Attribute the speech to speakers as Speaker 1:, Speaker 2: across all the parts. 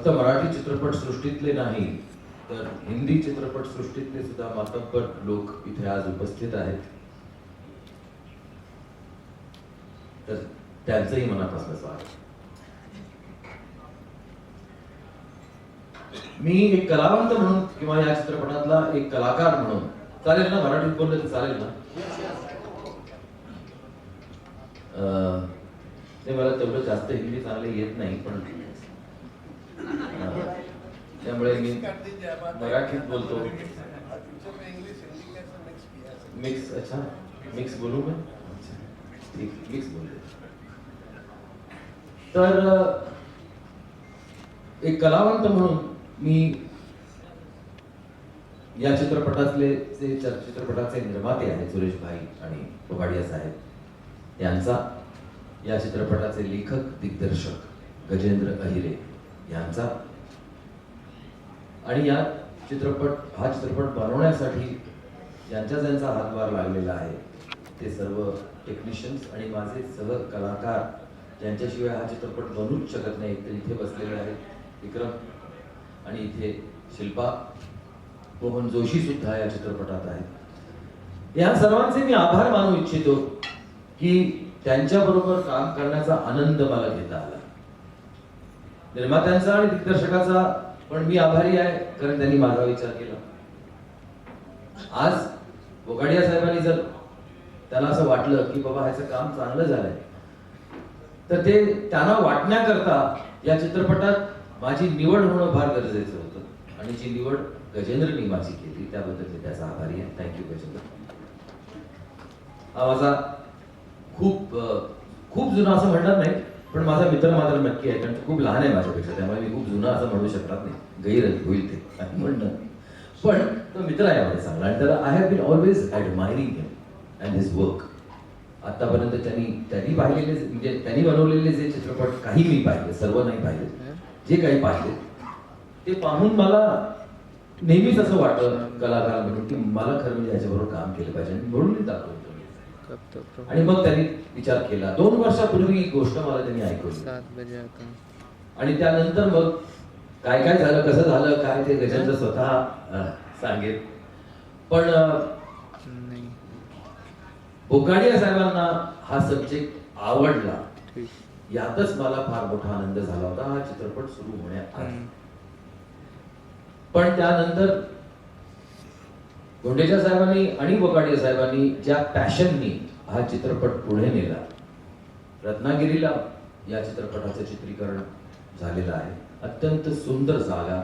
Speaker 1: फक्त मराठी चित्रपट सृष्टीतले नाही तर हिंदी चित्रपट सृष्टीतले सुद्धा मातब्बर लोक इथे आज उपस्थित आहेत. तर त्यांचंही मनापासून स्वागत. मी एक कलावंत म्हणून किंवा या चित्रपटातला एक कलाकार म्हणून, चालेल ना मराठीत बोललं तर चालेल ना? ते मला तेवढं जास्त हिंदी चांगले येत नाही, पण त्यामुळे मी मराठीत बोलतो. मिक्स. अच्छा, मिक्स बोलू मैं? ठीक, मिक्स बोलते. तर एक कलावंत म्हणून मी या चित्रपटाचे निर्माते आहेत सुरेश भाई आणि पोगाडिया साहेब यांचा, या चित्रपटाचे लेखक दिग्दर्शक गजेंद्र अहिरे यांचा, आणि हा चित्रपट बनवण्यासाठी ज्यांचा हातभार लागलेला आहे ते सर्व टेक्निशियन्स आणि माझे सह कलाकार ज्यांच्याशिवाय हा चित्रपट बनूच शकत नाही. तर इथे बसलेले आहेत विक्रम आणि इथे शिल्पा मोहन जोशी सुद्धा या चित्रपटात आहेत. या सर्वांचे मी आभार मानू इच्छितो की त्यांच्याबरोबर काम करण्याचा आनंद मला घेता आला. निर्मात्यांचा आणि दिग्दर्शकाचा पण मी आभारी आहे, कारण त्यांनी माझा विचार केला. आज पोगाडिया साहेबांनी जर त्यांना असं वाटलं की बाबा ह्याचं काम चांगलं झालंय, तर ते त्यांना वाटण्याकरता या चित्रपटात माझी निवड होणं फार गरजेचं होतं, आणि जी निवड गजेंद्रनी माझी केली त्याबद्दल मी त्याचा आभारी आहे. थँक्यू गजेंद्र. हा माझा खूप जुना असं म्हणणार नाही, पण माझा मित्र मात्र नक्की आहे, कारण तो खूप लहान आहे माझ्यापेक्षा, त्यामुळे मी खूप जुना असं म्हणू शकणार नाही, गैर होईल ते म्हणणं. पण तो मित्र आहे माझा चांगला, आणि त्याला I have been always admiring him and his work. आतापर्यंत त्यांनी पाहिलेले, म्हणजे त्यांनी बनवलेले जे चित्रपट काही मी पाहिले, सर्व नाही पाहिले, जे काही पाहिले ते पाहून मला नेहमीच असं वाटलं कलाकार म्हणून की मला खरं म्हणजे याच्याबरोबर काम केलं पाहिजे, आणि म्हणून मी दाखवतो. आणि मग त्यांनी विचार केला. 2 वर्षापूर्वी ही गोष्ट मला त्यांनी ऐकवली, आणि त्यानंतर मग काय काय झालं, कसं झालं, काय ते गजेंद्र स्वतः सांगेल. पण पोगाडिया साहेबांना हा सब्जेक्ट आवडला, यातच मला फार मोठा आनंद झाला होता हा चित्रपट सुरू होण्याआधी. पण त्यानंतर गोंडेच्या साहेबांनी आणि पोगाडिया साहेबांनी ज्या पॅशननी हा चित्रपट पुढे नेला, रत्नागिरीला या चित्रपटाचं चित्रीकरण झालेलं आहे. अत्यंत सुंदर जागा.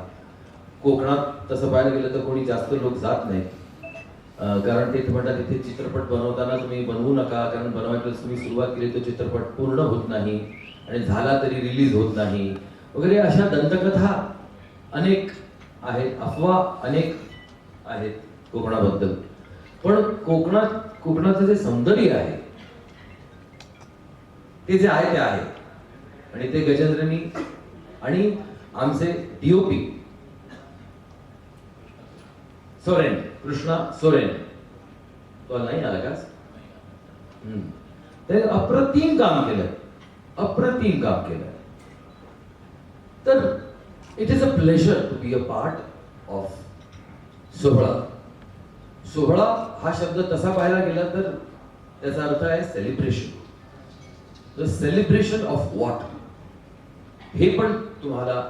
Speaker 1: कोकणात तसं पाहायला गेलं तर कोणी जास्त लोक जात नाहीत, कारण ते म्हणतात तिथे चित्रपट बनवताना तुम्ही बनवू नका, कारण बनवायचं तुम्ही सुरुवात केली तो चित्रपट पूर्ण होत नाही, आणि झाला तरी रिलीज होत नाही वगैरे, अशा दंतकथा अनेक आहेत, अफवा अनेक आहेत कोकणाबद्दल. पण कोकणाचं जे सौंदर्य आहे ते जे आहे ते आहे, आणि ते गजेंद्रनी आणि आमचे डीओपी सोरेन, कृष्णा सोरेन, तो नाही आला का? ते अप्रतिम काम केलं. तर it is a pleasure to be a part of सोहळा. सोहळा हा शब्द तसा पाहायला गेला तर त्याचा अर्थ आहे celebration. The celebration of what, हे पण तुम्हाला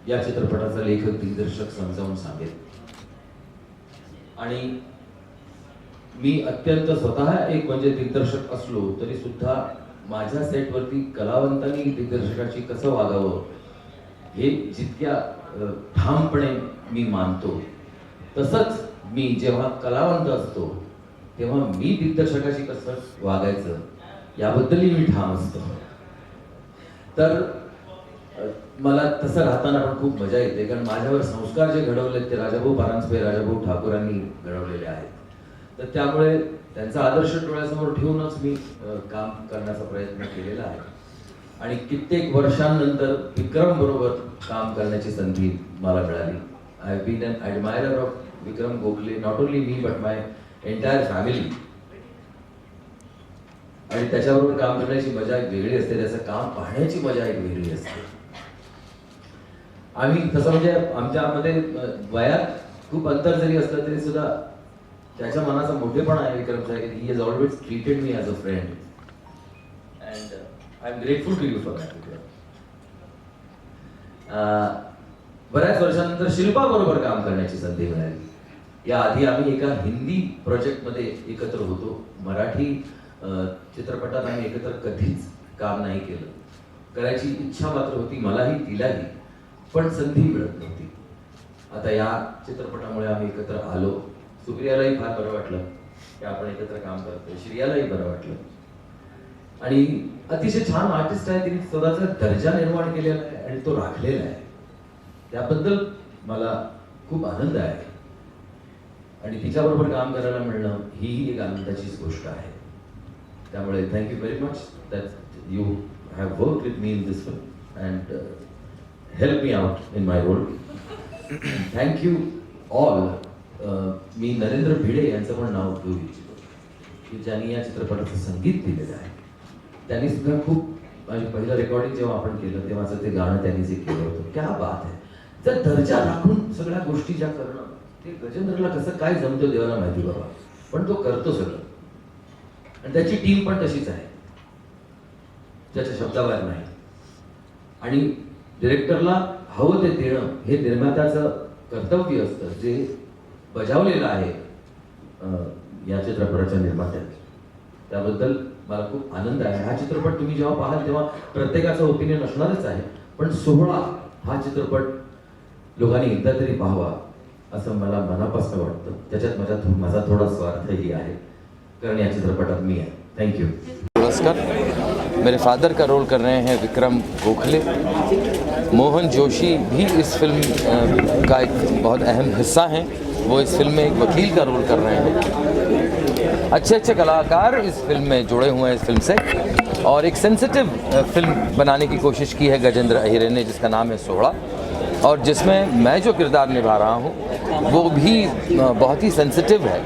Speaker 1: या चित्रपटाचा लेखक दिग्दर्शक समजावून सांगेल. आणि मी अत्यंत स्वतः एक म्हणजे दिग्दर्शक असलो तरी सुद्धा माझ्या सेटवरती कलावंतांनी दिग्दर्शकाशी कसं वागावं हे जितक्या ठामपणे मी मानतो, तसंच मी जेव्हा कलावंत असतो तेव्हा मी दिग्दर्शकाशी कसं वागायचं याबद्दलही मी ठाम असतो. तर मला तसं राहताना पण खूप मजा येते, कारण माझ्यावर संस्कार जे घडवलेत ते राजाभाऊ परांजपे, राजाभाऊ ठाकूरांनी घडवलेले आहेत. तर त्यामुळे त्यांचा आदर्श डोळ्यासमोर ठेवूनच मी काम करण्याचा प्रयत्न केलेला आहे. आणि कित्येक वर्षांनंतर विक्रम बरोबर काम करण्याची संधी मला मिळाली. I have been an admirer of Vikram Gokhale, not only me but my entire family. आणि त्याच्याबरोबर काम करण्याची मजा एक वेगळी असते, त्याचं काम पाहण्याची मजा एक वेगळी असते. आम्ही तसं म्हणजे आमच्यामध्ये वयात खूप अंतर जरी असलं तरी सुद्धा त्याच्या मनाचा मोठेपणा आहे विक्रमचा. He has always treated me as a friend and I am grateful to you for that. बऱ्याच वर्षानंतर शिल्पा बरोबर काम करण्याची संधी मिळाली. याआधी आम्ही एका हिंदी प्रोजेक्टमध्ये एकत्र होतो. मराठी चित्रपटात आम्ही एकत्र कधीच काम नाही केलं. करायची इच्छा मात्र होती, मलाही तिलाही, पण संधी मिळत नव्हती. आता या चित्रपटामुळे आम्ही एकत्र आलो. सुप्रियालाही फार बरं वाटलं की आपण एकत्र काम करतोय. श्रियालाही बरं वाटलं. आणि अतिशय छान आर्टिस्ट आहे. तिने स्वतःचा दर्जा निर्माण केलेला आहे आणि तो राखलेला आहे. त्याबद्दल मला खूप आनंद आहे. आणि तिच्याबरोबर काम करायला मिळणं ही एक आनंदाचीच गोष्ट आहे. त्यामुळे thank you very much that you have work with me in this film and help me out in my role. Thank you all. मी नरेंद्र भिडे यांचं पण नाव घेऊ इच्छितो की ज्यांनी या चित्रपटाचं संगीत दिलेलं आहे. त्यांनी सुद्धा खूप पहिलं रेकॉर्डिंग जेव्हा आपण केलं तेव्हाचं ते गाणं त्यांनी जे केलं होतं, क्या बात आहे. जर दर्जा राखून सगळ्या गोष्टी ज्या करणं ते गजेंद्रला कसं काय जमतं देवाला माहिती बाबा, पण तो करतो सगळं. आणि त्याची टीम पण तशीच आहे, त्याच्या शब्दाबाहेर नाही. आणि डिरेक्टरला हवं ते देणं हे निर्मात्याचं कर्तव्य असतं, जे बजावलेलं आहे या चित्रपटाच्या निर्मात्यात. त्याबद्दल मला खूप आनंद आहे. हा चित्रपट तुम्ही जेव्हा पाहाल तेव्हा प्रत्येकाचं ओपिनियन असणारच आहे, पण 16 हा चित्रपट लोकांनी एकदा तरी पाहावा असं मला मनापासून वाटतं. त्याच्यात माझा थोडा स्वार्थही आहे, कारण या चित्रपटात मी आहे. थँक्यू.
Speaker 2: नमस्कार. मेरे फादर का रोल कर रहे हैं विक्रम गोखले. मोहन जोशी भी इस फिल्म का एक बहुत अहम हिस्सा हैं. वो इस फिल्म में एक वकील का रोल कर रहे हैं. अच्छे अच्छे कलाकार इस फिल्म में जुड़े हुए हैं इस फिल्म से. और एक सेंसिटिव फिल्म बनाने की कोशिश की है गजेंद्र अहिरे ने, जिसका नाम है 16, और जिसमें मैं जो किरदार निभा रहा हूँ वो भी बहुत ही सेंसिटिव है.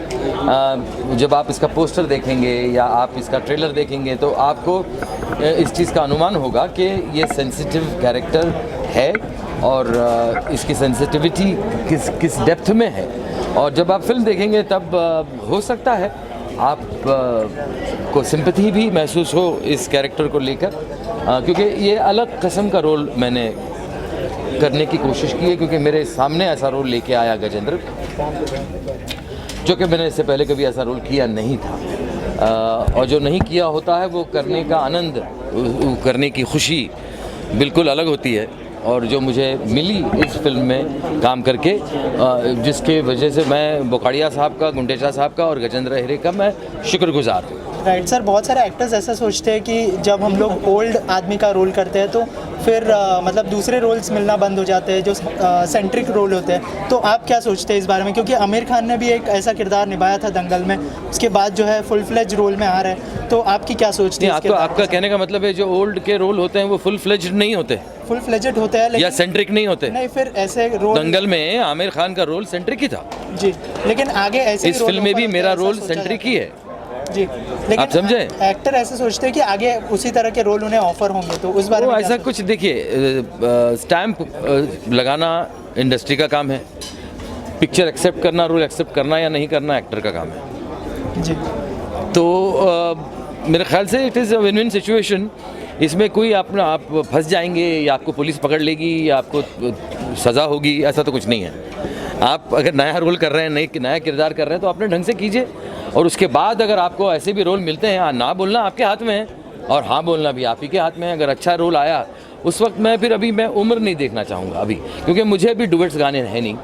Speaker 2: जब आप इसका पोस्टर देखेंगे या आप इसका ट्रेलर देखेंगे तो आपको इस चीज़ का अनुमान होगा कि ये सेंसिटिव कैरेक्टर है और इसकी सेंसिटिविटी किस डेप्थ में है. और जब आप फिल्म देखेंगे तब हो सकता है आप को सिंपैथी भी महसूस हो इस कैरेक्टर को लेकर, क्योंकि ये अलग किस्म का रोल मैंने करने की कोशिश की है. क्योंकि मेरे सामने ऐसा रोल लेके आया गजेंद्र, जो कि मैंने इससे पहले कभी ऐसा रोल किया नहीं था. और जो नहीं किया होता है वो करने का आनंद, करने की खुशी बिल्कुल अलग होती है. और जो मुझे मिली इस फिल्म में काम करके, जिसके वजह से मैं बोकाड़िया साहब का, गुंडेचा साहब का और गजेंद्र अहिरे का मैं शुक्रगुजार हूँ.
Speaker 3: राइट सर, बहुत सारे एक्टर्स ऐसा सोचते हैं कि जब हम लोग ओल्ड आदमी का रोल करते हैं तो फिर मतलब दूसरे रोल्स मिलना बंद हो जाते हैं जो सेंट्रिक रोल होते हैं. तो आप क्या सोचते हैं इस बारे में? क्योंकि आमिर खान ने भी एक ऐसा किरदार निभाया था दंगल में, उसके बाद जो है फुल फ्लेज रोल में आ रहे हैं. तो आपकी क्या सोच थी?
Speaker 2: आपका कहने का मतलब है जो ओल्ड के रोल होते हैं वो फुल फ्लेज्ड नहीं होते?
Speaker 3: फुल फ्लेजेड होते हैं
Speaker 2: या सेंट्रिक नहीं होते?
Speaker 3: नहीं, फिर ऐसे रोल
Speaker 2: दंगल में आमिर खान का रोल सेंट्रिक ही था
Speaker 3: जी, लेकिन आगे ऐसे
Speaker 2: इस फिल्म में भी मेरा रोल सेंट्रिक ही है
Speaker 3: जी. लेकिन
Speaker 2: आप समझे?
Speaker 3: एक्टर ऐसे सोचते हैं कि आगे उसी तरह के रोल उन्हें ऑफर होंगे, तो उस बारे में
Speaker 2: ऐसा कुछ देखिए, स्टैंप लगाना इंडस्ट्री का काम है. पिक्चर एक्सेप्ट करना, रोल एक्सेप्ट करना या नहीं करना एक्टर का काम है
Speaker 3: जी.
Speaker 2: तो मेरे ख्याल से it is a win win situation. इसमें कोई आप फंस जाएंगे या आपको पुलिस पकड़ लेगी या आपको सज़ा होगी, ऐसा तो कुछ नहीं है. आप अगर नया रोल कर रहे हैं, नया किरदार कर रहे हैं तो अपने ढंग से कीजिए. और उसके बाद अगर आपको ऐसे भी रोल मिलते हैं, ना बोलना आपके हाथ में है और हाँ बोलना भी आप ही के हाथ में है. अगर अच्छा रोल आया उस वक्त मैं फिर अभी मैं उम्र नहीं देखना चाहूँगा अभी, क्योंकि मुझे अभी डुएट्स गाने हैं नहीं.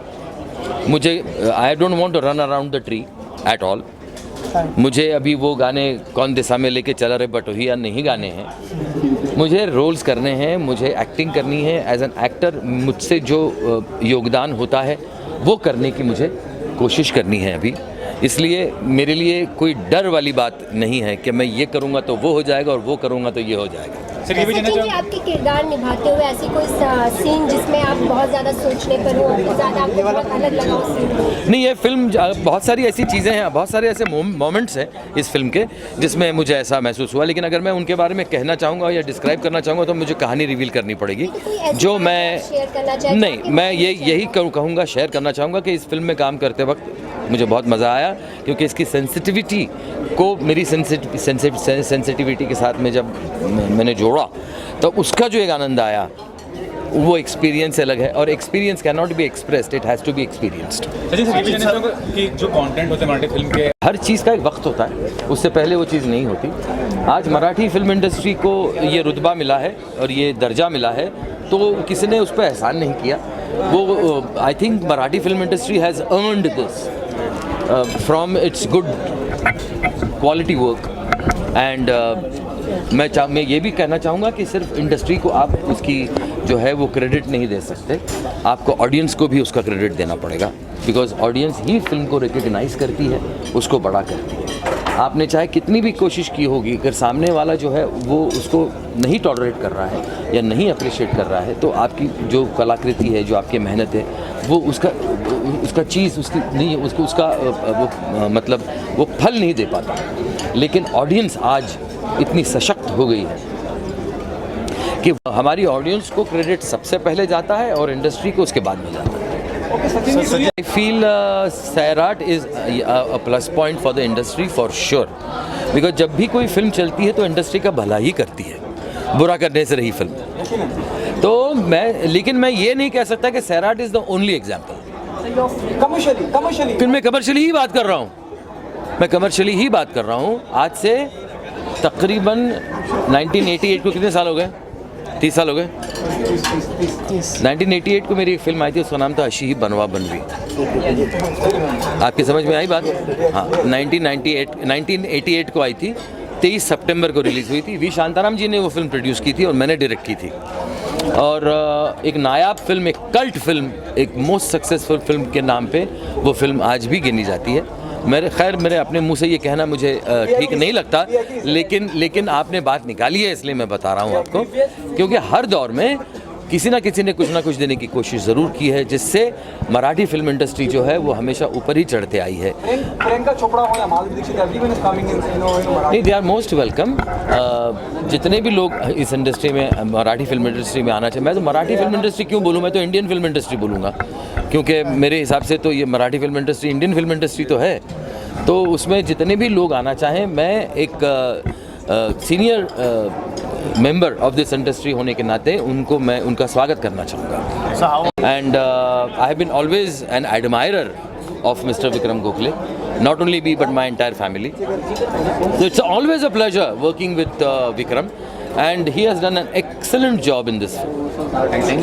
Speaker 2: मुझे I don't want to run around the tree at all. मुझे अभी वो गाने कौन दिशा में लेके चला रहे बटोहिया नहीं गाने हैं. मुझे रोल्स करने हैं, मुझे एक्टिंग करनी है. एज एन एक्टर मुझसे जो योगदान होता है वो करने की मुझे कोशिश करनी है अभी. इसलिए मेरे लिए कोई डर वाली बात नहीं है कि मैं ये करूँगा तो वो हो जाएगा और वो करूँगा तो ये हो जाएगा.
Speaker 4: सर ये भी जानना
Speaker 5: सचिन जी,
Speaker 4: चाहूँगा
Speaker 5: आपके किरदार निभाते हुए ऐसी कोई सीन जिसमें आप बहुत ज़्यादा सोचने पर हो, ज़्यादा आपको बहुत अलग लगा उस सीन में?
Speaker 2: नहीं, ये फिल्म बहुत सारी ऐसी चीज़ें हैं, बहुत सारे ऐसे मोमेंट्स हैं इस फिल्म के जिसमें मुझे ऐसा महसूस हुआ, लेकिन अगर मैं उनके बारे में कहना चाहूँगा या डिस्क्राइब करना चाहूँगा तो मुझे कहानी रिवील करनी पड़ेगी,
Speaker 5: कोई ऐसी
Speaker 2: जो
Speaker 5: बात
Speaker 2: मैं
Speaker 5: आप शेयर करना चाहें
Speaker 2: नहीं,
Speaker 5: ताकि
Speaker 2: मैं यही कहूँगा, शेयर करना चाहूँगा कि इस फिल्म में काम करते वक्त मुझे बहुत मज़ा आया, क्योंकि इसकी सेंसिटिविटी को मेरी सेंसिटिविटी के साथ में जब मैंने जोड़ा तो उसका जो एक आनंद आया वो एक्सपीरियंस अलग है, और experience can not be expressed, it has to be experienced.
Speaker 4: Sachin sir ये भी जानना चाहूँगा कि जो कंटेंट होते हैं मराठी फिल्म के,
Speaker 2: हर चीज़ का एक वक्त होता है, उससे पहले वो चीज़ नहीं होती। आज मराठी फिल्म इंडस्ट्री को ये रुतबा मिला है और ये दर्जा मिला है, तो किसी ने उस पर एहसान नहीं किया। वो I think Marathi film industry has earned this from its good quality work, end मैं ये भी कहना चाहूँगा कि सिर्फ इंडस्ट्री को आप उसकी जो है वो क्रेडिट नहीं दे सकते, आपको ऑडियंस को भी उसका क्रेडिट देना पड़ेगा, बिकॉज ऑडियंस ही फिल्म को रिकग्नाइज करती है, उसको बड़ा करती है। आपने चाहे कितनी भी कोशिश की होगी, अगर सामने वाला जो है वो उसको नहीं टॉलरेट कर रहा है या नहीं अप्रिशिएट कर रहा है, तो आपकी जो कलाकृति है, जो आपकी मेहनत है, वो उसका चीज़ उसकी नहीं, उसका वो मतलब वो फल नहीं दे पाता। लेकिन ऑडियंस आज इतनी सशक्त हो गई है कि हमारी ऑडियंस को क्रेडिट सबसे पहले जाता है और इंडस्ट्री को उसके बाद में जाता है। I feel Sairat is a plus point for the industry for sure, because जब भी कोई फिल्म चलती है तो इंडस्ट्री का भला ही करती है, बुरा करने से रही फिल्म। तो लेकिन मैं ये नहीं कह सकता कि Sairat is the only example. Commercially मैं कमर्शियली ही बात कर रहा हूँ, मैं कमर्शियली ही बात कर रहा हूँ। आज से तकरीबन 1988 को कितने साल हो गए? 30 साल हो गए। 1988 को मेरी एक फिल्म आई थी, उसका नाम था अशी ही बनवा बनवी। आपकी समझ में आई बात? हाँ, 1988 को आई थी, 23 सितंबर को रिलीज़ हुई थी। वी शांताराम जी ने वो फिल्म प्रोड्यूस की थी और मैंने डायरेक्ट की थी। और एक नायाब फिल्म, एक कल्ट फिल्म, एक मोस्ट सक्सेसफुल फिल्म के नाम पे वो फिल्म आज भी गिनी जाती है। मेरे अपने मुंह से ये कहना मुझे ठीक नहीं लगता, लेकिन आपने बात निकाली है इसलिए मैं बता रहा हूँ आपको, क्योंकि हर दौर में किसी ना किसी ने कुछ ना कुछ देने की कोशिश ज़रूर की है, जिससे मराठी फिल्म इंडस्ट्री जो है वो हमेशा ऊपर ही चढ़ते आई है।
Speaker 6: प्रियंका चोपड़ा हो या Madhuri Dixit, everyone is coming in
Speaker 2: नहीं, दे आर मोस्ट वेलकम। जितने भी लोग इस इंडस्ट्री में, मराठी फिल्म इंडस्ट्री में आना चाहिए, मैं तो मराठी फिल्म इंडस्ट्री क्यों बोलूँ, मैं तो इंडियन फिल्म इंडस्ट्री बोलूँगा, क्योंकि मेरे हिसाब से तो ये Marathi film industry Indian film industry तो है। तो उसमें जितने भी लोग आना चाहें, मैं एक senior member of this industry होने के नाते मैं उनका स्वागत करना चाहूँगा। And I have been always an admirer of Mr. Vikram Gokhale, not only me but my entire family. So it's always a pleasure working with Vikram, and he has done an excellent job in this film. Thank you.